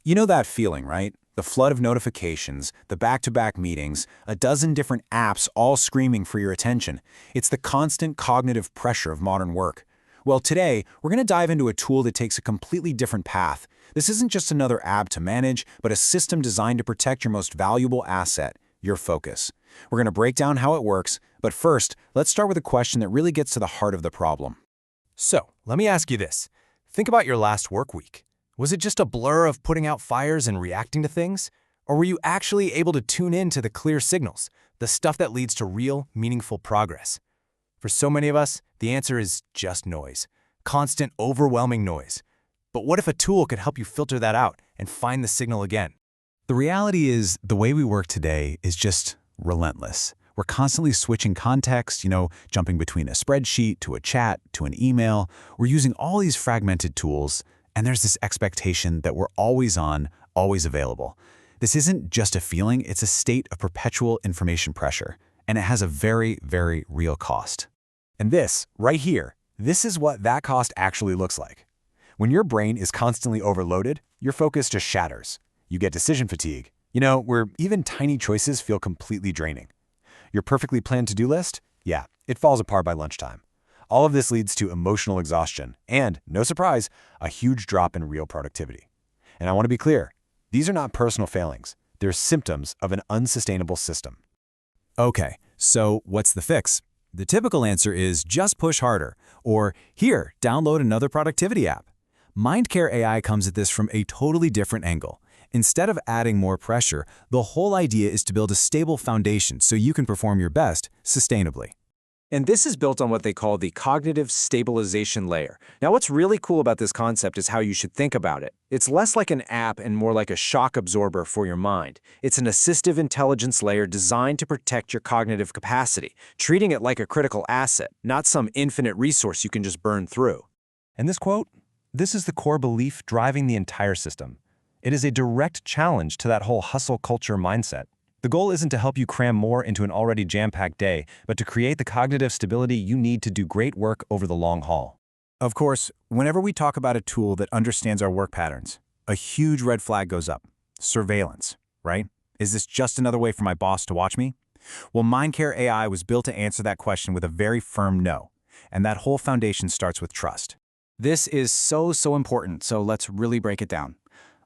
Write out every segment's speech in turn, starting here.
You know that feeling, right? The flood of notifications, the back-to-back meetings, a dozen different apps all screaming for your attention. It's the constant cognitive pressure of modern work. Well, today, we're going to dive into a tool that takes a completely different path. This isn't just another app to manage, but a system designed to protect your most valuable asset, your focus. We're going to break down how it works, but first, let's start with a question that really gets to the heart of the problem. So, let me ask you this. Think about your last work week. Was it just a blur of putting out fires and reacting to things? Or were you actually able to tune in to the clear signals, the stuff that leads to real, meaningful progress? For so many of us, the answer is just noise. Constant, overwhelming noise. But what if a tool could help you filter that out and find the signal again? The reality is, the way we work today is just relentless. We're constantly switching context, jumping between a spreadsheet to a chat to an email. We're using all these fragmented tools, and there's this expectation that we're always on, always available. This isn't just a feeling, it's a state of perpetual information pressure, and it has a very, very real cost. And this, right here, this is what that cost actually looks like. When your brain is constantly overloaded, your focus just shatters. You get decision fatigue, where even tiny choices feel completely draining. Your perfectly planned to-do list? Yeah, it falls apart by lunchtime. All of this leads to emotional exhaustion and, no surprise, a huge drop in real productivity. And I want to be clear, these are not personal failings. They're symptoms of an unsustainable system. Okay, so what's the fix? The typical answer is just push harder, or here, download another productivity app. MindCare AI comes at this from a totally different angle. Instead of adding more pressure, the whole idea is to build a stable foundation so you can perform your best sustainably. And this is built on what they call the cognitive stabilization layer. Now, what's really cool about this concept is how you should think about it. It's less like an app and more like a shock absorber for your mind. It's an assistive intelligence layer designed to protect your cognitive capacity, treating it like a critical asset, not some infinite resource you can just burn through. And this quote, this is the core belief driving the entire system. It is a direct challenge to that whole hustle culture mindset. The goal isn't to help you cram more into an already jam-packed day, but to create the cognitive stability you need to do great work over the long haul. Of course, whenever we talk about a tool that understands our work patterns, a huge red flag goes up. Surveillance, right? Is this just another way for my boss to watch me? Well, MindCare AI was built to answer that question with a very firm no. And that whole foundation starts with trust. This is so important, so let's really break it down.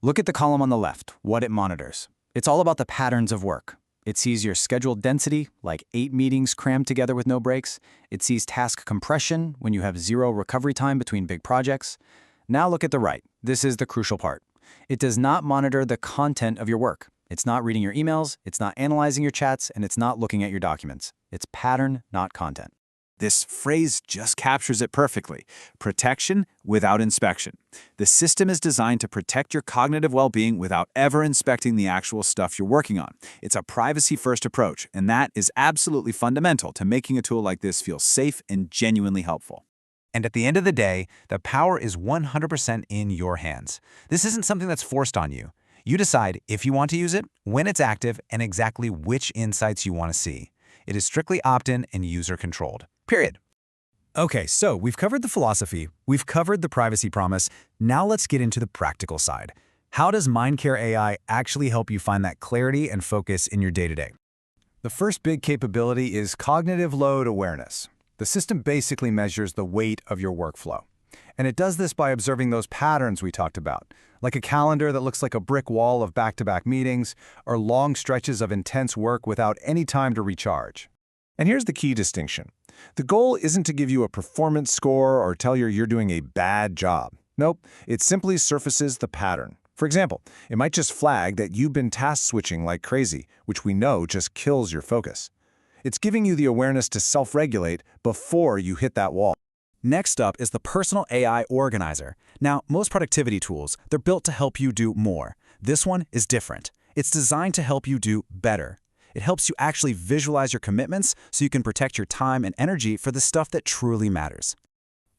Look at the column on the left, what it monitors. It's all about the patterns of work. It sees your scheduled density, like 8 meetings crammed together with no breaks. It sees task compression, when you have 0 recovery time between big projects. Now look at the right. This is the crucial part. It does not monitor the content of your work. It's not reading your emails, it's not analyzing your chats, and it's not looking at your documents. It's pattern, not content. This phrase just captures it perfectly. Protection without inspection. The system is designed to protect your cognitive well-being without ever inspecting the actual stuff you're working on. It's a privacy-first approach, and that is absolutely fundamental to making a tool like this feel safe and genuinely helpful. And at the end of the day, the power is 100% in your hands. This isn't something that's forced on you. You decide if you want to use it, when it's active, and exactly which insights you want to see. It is strictly opt-in and user-controlled. Period. Okay, so we've covered the philosophy, we've covered the privacy promise, now let's get into the practical side. How does MindCare AI actually help you find that clarity and focus in your day-to-day? The first big capability is cognitive load awareness. The system basically measures the weight of your workflow. And it does this by observing those patterns we talked about, like a calendar that looks like a brick wall of back-to-back meetings, or long stretches of intense work without any time to recharge. And here's the key distinction. The goal isn't to give you a performance score or tell you you're doing a bad job. Nope, it simply surfaces the pattern. For example, it might just flag that you've been task switching like crazy, which we know just kills your focus. It's giving you the awareness to self-regulate before you hit that wall. Next up is the Personal AI Organizer. Now, most productivity tools, they're built to help you do more. This one is different. It's designed to help you do better. It helps you actually visualize your commitments so you can protect your time and energy for the stuff that truly matters.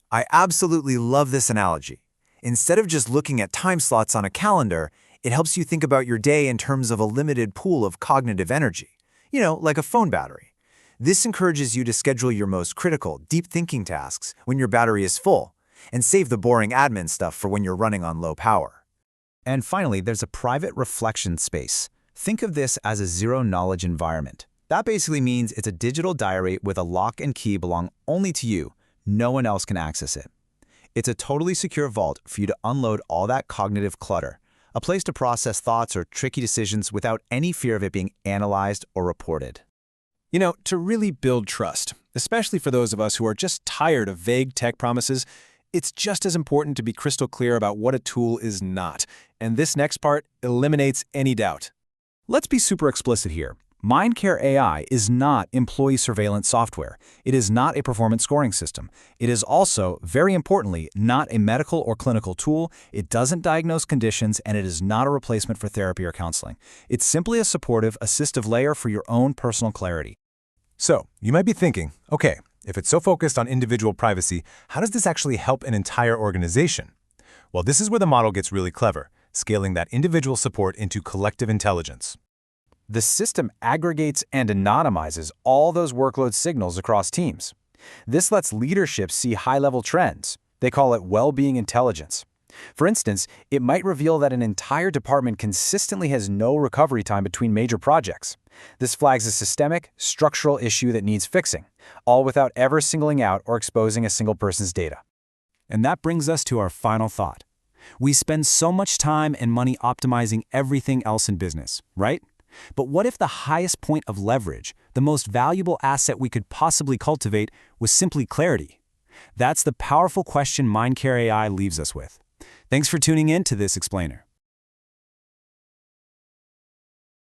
I absolutely love this analogy. Instead of just looking at time slots on a calendar, it helps you think about your day in terms of a limited pool of cognitive energy. Like a phone battery. This encourages you to schedule your most critical, deep thinking tasks when your battery is full, and save the boring admin stuff for when you're running on low power. And finally, there's a private reflection space. Think of this as a zero-knowledge environment. That basically means it's a digital diary with a lock and key belong only to you. No one else can access it. It's a totally secure vault for you to unload all that cognitive clutter, a place to process thoughts or tricky decisions without any fear of it being analyzed or reported. You know, to really build trust, especially for those of us who are just tired of vague tech promises, it's just as important to be crystal clear about what a tool is not. And this next part eliminates any doubt. Let's be super explicit here. MindCare AI is not employee surveillance software. It is not a performance scoring system. It is also, very importantly, not a medical or clinical tool. It doesn't diagnose conditions, and it is not a replacement for therapy or counseling. It's simply a supportive, assistive layer for your own personal clarity. So, you might be thinking, okay, if it's so focused on individual privacy, how does this actually help an entire organization? Well, this is where the model gets really clever, scaling that individual support into collective intelligence. The system aggregates and anonymizes all those workload signals across teams. This lets leadership see high-level trends. They call it well-being intelligence. For instance, it might reveal that an entire department consistently has no recovery time between major projects. This flags a systemic, structural issue that needs fixing, all without ever singling out or exposing a single person's data. And that brings us to our final thought. We spend so much time and money optimizing everything else in business, right? But what if the highest point of leverage, the most valuable asset we could possibly cultivate, was simply clarity? That's the powerful question MindCare AI leaves us with. Thanks for tuning in to this explainer.